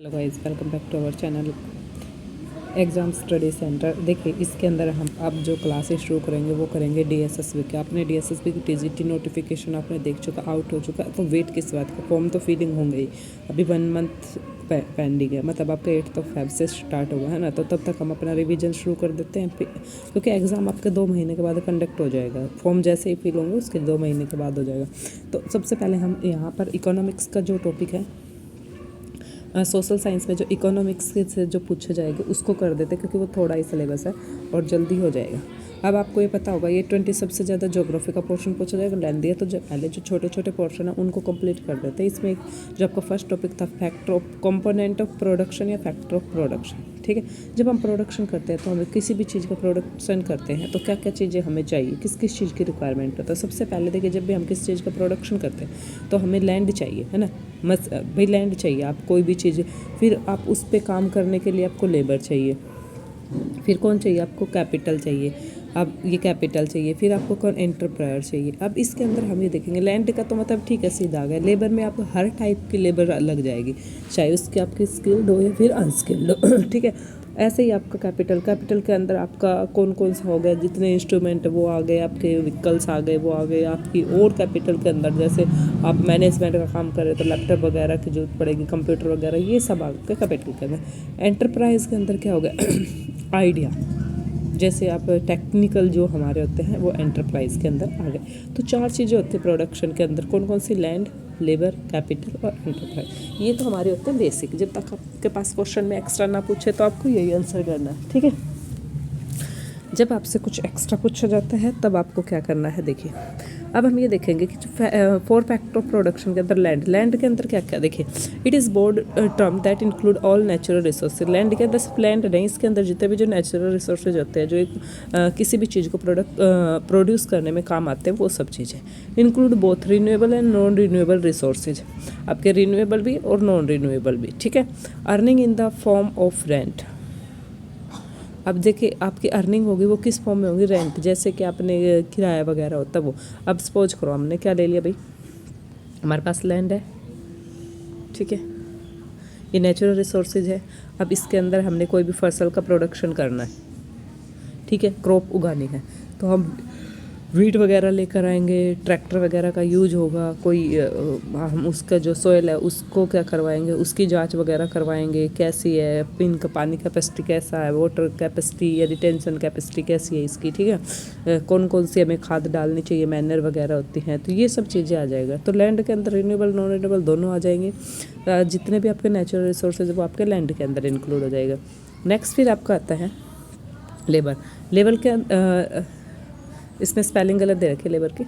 Hello guys, welcome back to our channel exam study centre. देखिए, इसके अंदर हम अब जो क्लासेस शुरू करेंगे वो करेंगे डीएसएसबी के। आपने डीएसएसबी की टीजीटी नोटिफिकेशन आपने देख चुका, आउट हो चुका, तो वेट किस बात का, फॉर्म तो फिलिंग होंगे ही। अभी 1 मंथ पेंडिंग है, मतलब आपका 8 फेब से स्टार्ट होगा, है ना। तो तब तक हम अपना रिवीजन शुरू कर देते हैं, क्योंकि एग्ज़ाम आपके 2 महीने के बाद कंडक्ट हो जाएगा। फॉर्म जैसे ही फिल होंगे उसके 2 महीने के बाद हो जाएगा। तो सबसे पहले हम यहाँ पर इकोनॉमिक्स का जो टॉपिक है, सोशल साइंस में जो इकोनॉमिक्स से जो पूछा जाएगा उसको कर देते, क्योंकि वो थोड़ा ही सिलेबस है और जल्दी हो जाएगा। अब आपको ये पता होगा, ये 20 सबसे ज़्यादा ज्योग्राफी का पोर्शन पूछा जाएगा, लेंदी है। तो जो पहले जो छोटे छोटे पोर्शन है उनको कंप्लीट कर देते हैं। इसमें एक जो आपका फर्स्ट टॉपिक था, factor of component of production या फैक्टर ऑफ प्रोडक्शन। ठीक है, जब हम प्रोडक्शन करते हैं तो हमें किसी भी चीज़ का प्रोडक्शन करते हैं तो क्या क्या चीज़ें हमें चाहिए, किस किस चीज़ की रिक्वायरमेंट होता है। सबसे पहले देखिए, जब भी हम किस चीज़ का प्रोडक्शन करते हैं तो हमें लैंड चाहिए, है ना। भाई लैंड चाहिए, आप कोई भी चीज़, फिर आप उस पर काम करने के लिए आपको लेबर चाहिए, फिर कौन चाहिए, आपको कैपिटल चाहिए। अब ये कैपिटल चाहिए, फिर आपको कौन, एंटरप्रायर चाहिए। अब इसके अंदर हम ये देखेंगे, लैंड का तो मतलब ठीक है, सीधा आ गया। लेबर में आपको हर टाइप की लेबर लग जाएगी, चाहे उसकी आपकी स्किल्ड हो या फिर अनस्किल्ड हो। ठीक है, ऐसे ही आपका कैपिटल के अंदर आपका कौन कौन सा हो गया, जितने इंस्ट्रूमेंट वो आ गए, आपके व्हीकल्स आ गए, वो आ गए आपकी। और कैपिटल के अंदर जैसे आप मैनेजमेंट का काम कर रहे हो तो लैपटॉप वगैरह की जरूरत पड़ेगी, कंप्यूटर वगैरह, ये सब आ गए कैपिटल के अंदर। एंटरप्राइज के अंदर क्या हो गया, आइडिया, जैसे आप टेक्निकल जो हमारे होते हैं वो एंटरप्राइज के अंदर आ गए। तो 4 चीज़ें होती हैं प्रोडक्शन के अंदर, कौन कौन सी, लैंड, लेबर, कैपिटल और एंटरप्राइज। ये तो हमारे होते हैं बेसिक। जब तक आपके पास क्वेश्चन में एक्स्ट्रा ना पूछे तो आपको यही आंसर करना है। ठीक है, जब आपसे कुछ एक्स्ट्रा पूछा जाता है तब आपको क्या करना है। देखिए, अब हम ये देखेंगे कि 4 फैक्टर ऑफ प्रोडक्शन के अंदर लैंड के अंदर क्या क्या। देखिए, it is board term that include all natural resources. Land के अंदर सिर्फ लैंड नहीं, इसके अंदर जितने भी जो नेचुरल रिसोर्सेज होते हैं, जो एक किसी भी चीज़ को प्रोड्यूस करने में काम आते हैं, वो सब चीज़ें include both renewable and non renewable resources. आपके रिन्यूएबल भी और नॉन रिन्यूएबल भी। ठीक है, earning in the form of rent. अब देखिए, आपकी अर्निंग होगी वो किस फॉर्म में होगी, रेंट। जैसे कि आपने किराया वगैरह होता है वो। अब सपोज करो हमने क्या ले लिया भाई, हमारे पास लैंड है, ठीक है, ये नेचुरल रिसोर्सेज है। अब इसके अंदर हमने कोई भी फसल का प्रोडक्शन करना है, ठीक है, क्रॉप उगानी है, तो हम वीट वगैरह लेकर आएंगे, ट्रैक्टर वगैरह का यूज होगा। कोई हम उसका जो सोयल है उसको क्या करवाएंगे, उसकी जांच वगैरह करवाएंगे, कैसी है, इनका पानी कैपेसिटी कैसा है, वाटर कैपेसिटी या रिटेंशन कैपेसिटी कैसी है इसकी। ठीक है, कौन कौन सी हमें खाद डालनी चाहिए, मैनर वगैरह होती हैं, तो ये सब चीज़ें आ जाएगा। तो लैंड के अंदर रिन्यूएबल नॉन रिन्यूएबल दोनों आ जाएंगे। जितने भी आपके नेचुरल रिसोर्सेज वो आपके लैंड के अंदर इंक्लूड हो जाएगा। नेक्स्ट फिर आपका आता है लेबर के इसमें स्पेलिंग गलत दे रखी है लेबर की,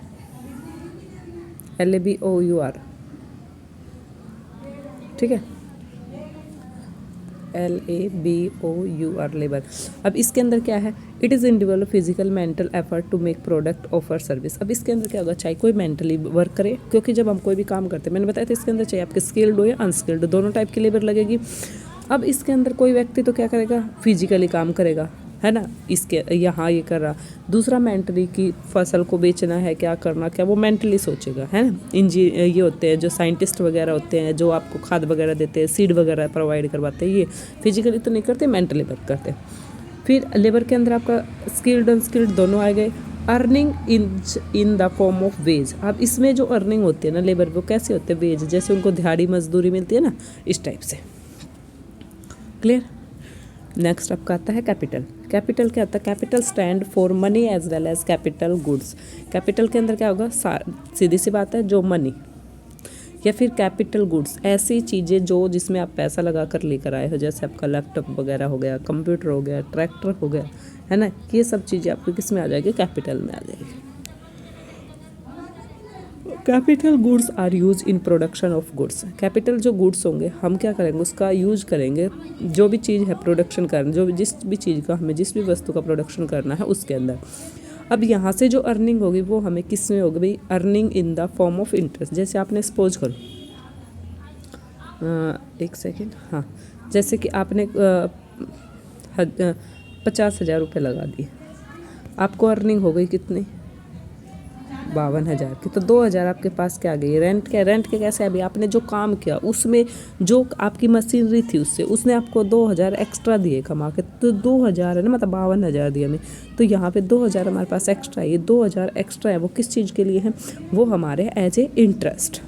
LABOUR, ठीक है, LABOUR, लेबर। अब इसके अंदर क्या है, it is individual physical mental effort to make product offer service. अब इसके अंदर क्या होगा, चाहे कोई मेंटली वर्क करे, क्योंकि जब हम कोई भी काम करते हैं, मैंने बताया था इसके अंदर चाहे आपके स्किल्ड हो या अनस्किल्ड, दोनों टाइप की लेबर लगेगी। अब इसके अंदर कोई व्यक्ति तो क्या करेगा, फिजिकली काम करेगा, है ना, इसके यहाँ ये कर रहा। दूसरा मेंटली की फसल को बेचना है, क्या करना, क्या वो मेंटली सोचेगा, है ना। ये होते हैं जो साइंटिस्ट वगैरह होते हैं, जो आपको खाद वगैरह देते हैं, सीड वगैरह प्रोवाइड करवाते हैं, ये फिजिकली तो नहीं करते, मेंटली वर्क करते हैं। फिर लेबर के अंदर आपका स्किल्ड अनस्किल्ड दोनों आ गए। Earning in the form of ways. अब इसमें जो अर्निंग होती है ना लेबर, वो कैसे होते हैं, वेज, जैसे उनको दिहाड़ी मजदूरी मिलती है ना, इस टाइप से। क्लियर। नेक्स्ट आपका आता है कैपिटल क्या आता है, capital stand for money as well as capital goods. Capital के अंदर क्या होगा, सीधी सी बात है, जो मनी या फिर कैपिटल गुड्स, ऐसी चीज़ें जो जिसमें आप पैसा लगा कर लेकर आए हो, जैसे आपका लैपटॉप वगैरह हो गया, कंप्यूटर हो गया, ट्रैक्टर हो गया, है ना, ये सब चीज़ें आपको किस में आ जाएगी, कैपिटल में आ जाएगी। Capital goods are use in production of goods. Capital जो गुड्स होंगे हम क्या करेंगे, उसका यूज करेंगे, जो भी चीज़ है प्रोडक्शन करना, जो जिस भी चीज़ का हमें जिस भी वस्तु का प्रोडक्शन करना है उसके अंदर। अब यहाँ से जो अर्निंग होगी वो हमें किस में होगी भाई, earning in the form of interest. जैसे आपने सपोज करो, एक सेकेंड, हाँ, जैसे कि आपने 50,000 रुपये लगा दिए, आपको अर्निंग हो गई कितनी, 52,000 की। तो 2,000 आपके पास क्या आ गई, रेंट क्या, रेंट के कैसे अभी आपने जो काम किया उसमें जो आपकी मशीनरी थी उसने आपको 2,000 एक्स्ट्रा दिए कमा के, तो 2,000 है ना, मतलब 52,000 दिए हमें, तो यहाँ पे 2,000 हमारे पास एक्स्ट्रा है। ये 2,000 एक्स्ट्रा है वो किस चीज़ के लिए है, वो हमारे एज ए इंटरेस्ट।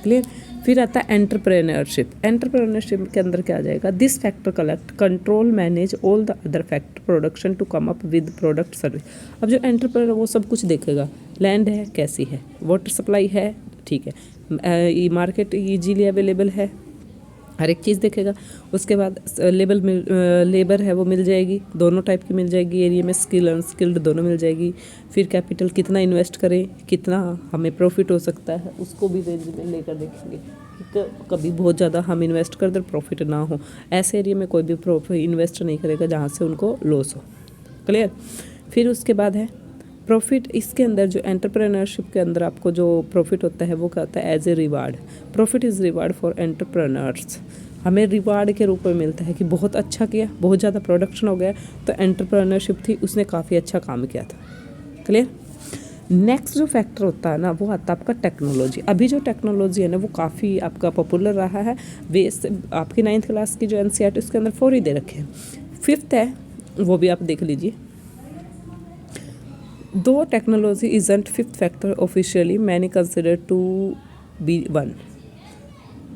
क्लियर। फिर आता है एंटरप्रेन्योरशिप। एंटरप्रेन्योरशिप के अंदर क्या आ जाएगा, this factor collect control manage all the other factor production to come up with product service. अब जो एंटरप्रेन्योर वो सब कुछ देखेगा, लैंड है कैसी है, वाटर सप्लाई है, ठीक है, मार्केट ईजीली अवेलेबल है, हर एक चीज़ देखेगा। उसके बाद लेबर है वो मिल जाएगी, दोनों टाइप की मिल जाएगी एरिया में, स्किल अनस्किल्ड दोनों मिल जाएगी। फिर कैपिटल कितना इन्वेस्ट करें, कितना हमें प्रॉफिट हो सकता है, उसको भी रेंज में लेकर देखेंगे। कभी बहुत ज़्यादा हम इन्वेस्ट कर दें प्रॉफिट ना हो, ऐसे एरिया में कोई भी प्रॉफिट इन्वेस्ट नहीं करेगा जहाँ से उनको लॉस हो। क्लियर। फिर उसके बाद है प्रॉफिट। इसके अंदर जो एंटरप्रेन्योरशिप के अंदर आपको जो प्रॉफिट होता है वो क्या होता है, as a reward. Profit is reward for entrepreneurs. हमें रिवार्ड के रूप में मिलता है कि बहुत अच्छा किया, बहुत ज़्यादा प्रोडक्शन हो गया, तो एंटरप्रेन्योरशिप थी उसने काफ़ी अच्छा काम किया था। क्लियर। नेक्स्ट जो फैक्टर होता है ना वो आता है आपका टेक्नोलॉजी। अभी जो टेक्नोलॉजी है ना वो काफ़ी आपका पॉपुलर रहा है। बेस आपकी 9th क्लास की जो NCERT उसके अंदर 4 ही दे रखे हैं। 5th है वो भी आप देख लीजिए। दो technology isn't 5th factor officially मैंने कंसिडर टू बी 1,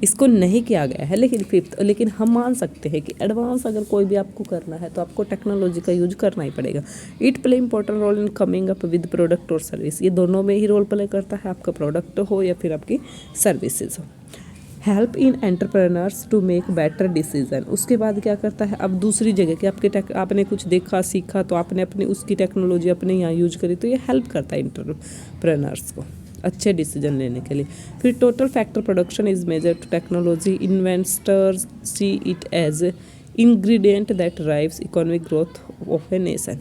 इसको नहीं किया गया है लेकिन 5th, लेकिन हम मान सकते हैं कि एडवांस अगर कोई भी आपको करना है तो आपको टेक्नोलॉजी का यूज करना ही पड़ेगा। It play important role in coming up with product और सर्विस। ये दोनों में ही रोल प्ले करता है, आपका प्रोडक्ट हो या फिर आपकी सर्विसेज हो। Help in entrepreneurs to make better decision. उसके बाद क्या करता है, अब दूसरी जगह कि आपने कुछ देखा सीखा तो आपने अपनी उसकी टेक्नोलॉजी अपने यहाँ यूज करी, तो ये हेल्प करता है एंटरप्रेन्योर्स को अच्छे डिसीजन लेने के लिए। फिर total factor production is major to technology. Investors see it as ingredient that drives economic growth of a nation.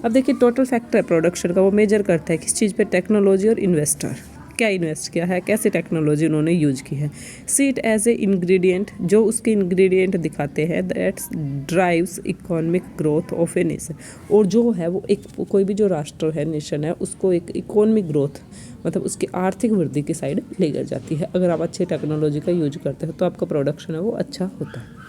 अब देखिए टोटल फैक्टर प्रोडक्शन का वो मेजर करता है किस चीज़ पे, टेक्नोलॉजी और इन्वेस्टर क्या इन्वेस्ट किया है, कैसे टेक्नोलॉजी उन्होंने यूज की है। See it as a ingredient, जो उसके इंग्रेडिएंट दिखाते हैं, that's drives economic growth of a nation. और जो है वो एक कोई भी जो राष्ट्र है, नेशन है, उसको एक इकोनॉमिक ग्रोथ मतलब उसकी आर्थिक वृद्धि की साइड लेकर जाती है। अगर आप अच्छे टेक्नोलॉजी का यूज करते हो तो आपका प्रोडक्शन है वो अच्छा होता है।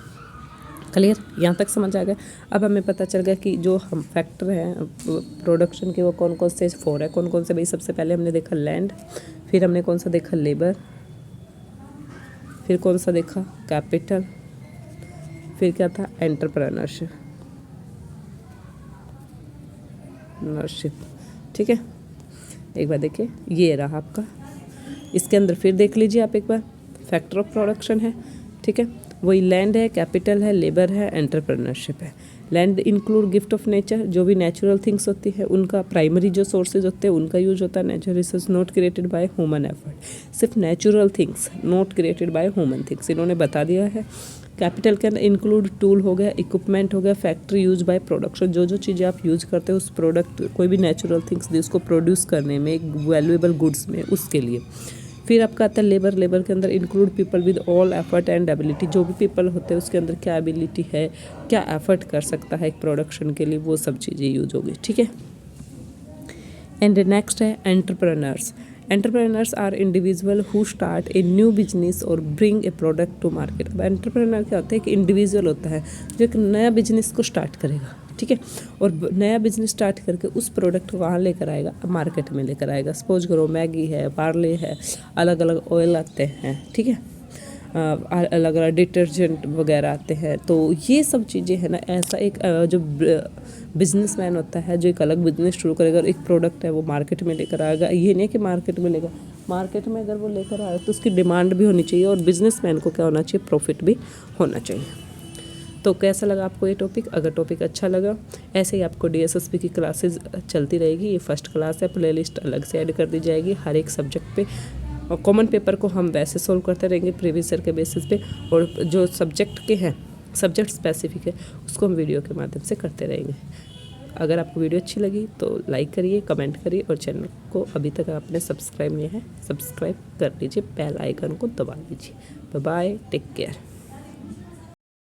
क्लियर, यहाँ तक समझ आ गया। अब हमें पता चल गया कि जो हम फैक्टर हैं प्रोडक्शन के वो कौन कौन से 4 है, कौन कौन से। भाई सबसे पहले हमने देखा लैंड, फिर हमने कौन सा देखा लेबर, फिर कौन सा देखा कैपिटल, फिर क्या था एंटरप्रेन्योरशिप। ठीक है, एक बार देखिए ये रहा आपका। इसके अंदर फिर देख लीजिए आप एक बार, फैक्टर ऑफ प्रोडक्शन है, ठीक है, वही लैंड है, कैपिटल है, लेबर है, एंटरप्रेन्योरशिप है। Land include gift of nature, जो भी नेचुरल थिंग्स होती है उनका प्राइमरी जो सोर्सेज होते हैं उनका यूज होता है। Natural resource not created by human effort, सिर्फ natural things not created by human things इन्होंने बता दिया है। कैपिटल के अंदर इंक्लूड टूल हो गया, इक्विपमेंट हो गया, फैक्ट्री यूज बाय प्रोडक्शन, जो जो चीज़ें आप यूज करते हो उस प्रोडक्ट कोई भी नेचुरल थिंग्स दी उसको प्रोड्यूस करने में, एक वैल्यूएबल गुड्स में, उसके लिए। फिर आपका आता है लेबर। लेबर के अंदर include people with all effort and ability, जो भी पीपल होते हैं उसके अंदर क्या एबिलिटी है, क्या एफर्ट कर सकता है एक प्रोडक्शन के लिए, वो सब चीज़ें यूज होगी। ठीक है। एंड नेक्स्ट है entrepreneurs. Entrepreneurs are individual who start a new business और bring a product to market. अब एंटरप्रेन्योर क्या होता है, कि इंडिविजुअल होता है जो एक नया बिजनेस को स्टार्ट करेगा, ठीक है, और नया बिजनेस स्टार्ट करके उस प्रोडक्ट को वहाँ लेकर आएगा, मार्केट में लेकर आएगा। सपोज करो मैगी है, पार्ले है, अलग अलग ऑयल आते हैं, ठीक है, अलग अलग डिटर्जेंट वगैरह आते हैं। तो ये सब चीज़ें हैं ना, ऐसा एक जो बिजनेसमैन होता है जो एक अलग बिजनेस शुरू करेगा और एक प्रोडक्ट है वो मार्केट में लेकर आएगा। ये नहीं कि मार्केट में लेगा, मार्केट में अगर वो लेकर आए तो उसकी डिमांड भी होनी चाहिए और बिजनेसमैन को क्या होना चाहिए, प्रॉफिट भी होना चाहिए। तो कैसा लगा आपको ये टॉपिक? अगर टॉपिक अच्छा लगा, ऐसे ही आपको DSSP की क्लासेस चलती रहेगी। ये फर्स्ट क्लास है, प्लेलिस्ट अलग से ऐड कर दी जाएगी हर एक सब्जेक्ट पे, और कॉमन पेपर को हम वैसे सोल्व करते रहेंगे प्रीवियस ईयर के बेसिस पे, और जो सब्जेक्ट के हैं, सब्जेक्ट स्पेसिफिक है, उसको हम वीडियो के माध्यम से करते रहेंगे। अगर आपको वीडियो अच्छी लगी तो लाइक करिए, कमेंट करिए, और चैनल को अभी तक आपने सब्सक्राइब नहीं है, सब्सक्राइब कर लीजिए, बेल आइकन को दबा लीजिए। Bye bye, take care.